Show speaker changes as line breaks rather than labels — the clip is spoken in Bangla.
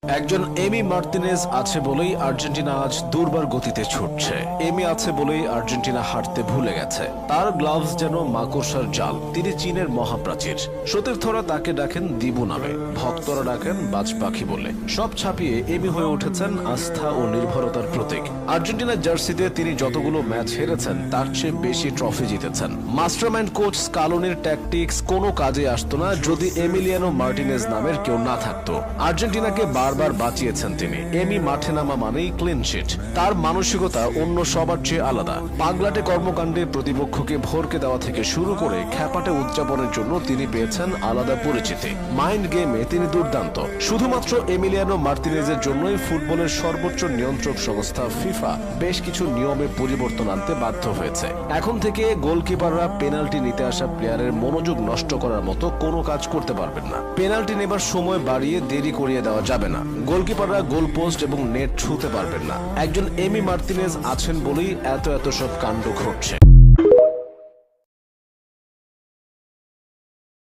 একজন এমি মার্তিনেজ আছে বলেই আর্জেন্টিনা আজ দুর্বার গতিতে ছুটছে। এমি আছে বলেই আর্জেন্টিনা হাঁটতে ভুলে গেছে। তার গ্লাভস যেন মাকড়সার জাল। তিনি চীনের মহাপ্রাচীর। সতীর্থরা তাকে ডাকেন দিবু নামে, ভক্তরা ডাকেন বাজ পাখি বলে। সব ছাপিয়ে এমি হয়ে উঠেছেন আস্থা ও নির্ভরতার প্রতীক। আর্জেন্টিনার জার্সিতে তিনি যতগুলো ম্যাচ হেরেছেন তার চেয়ে বেশি ট্রফি জিতেছেন। মাস্টারমাইন্ড কোচ স্কালোনির ট্যাকটিক্স কোনো কাজে আসতো না যদি এমিলিয়ানো মার্টিনেজ নামের কেউ না থাকতো। আর্জেন্টিনাকে বারবার বাঁচিয়েছেন তিনি। এমি মাঠে নামা মানেই ক্লিন শিট। তার মানসিকতা অন্য সবার চেয়ে আলাদা। পাগলাটে কর্মকাণ্ডে প্রতিপক্ষকে ভরকে দেওয়া থেকে শুরু করে খ্যাপাটে উদযাপনের জন্য তিনি পেয়েছেন আলাদা পরিচিতি। মাইন্ড গেমে তিনি দুর্দান্ত। শুধুমাত্র এমিলিয়ানো মার্তিনেজের জন্যই ফুটবলের সর্বোচ্চ নিয়ন্ত্রক সংস্থা ফিফা বেশ কিছু নিয়মে পরিবর্তন আনতে বাধ্য হয়েছে। এখন থেকে গোলকিপাররা পেনাল্টি নিতে আসা প্লেয়ারের মনোযোগ নষ্ট করার মতো কোনো কাজ করতে পারবেন না। পেনাল্টি নেবার সময় বাড়িয়ে দেরি করিয়ে দেওয়া যাবে না। গোলকিপাররা গোল পোস্ট এবং নেট ছুঁতে পারবেন না। একজন এমি মার্তিনেজ আছেন বলেই এত সব কাণ্ড ঘটছে।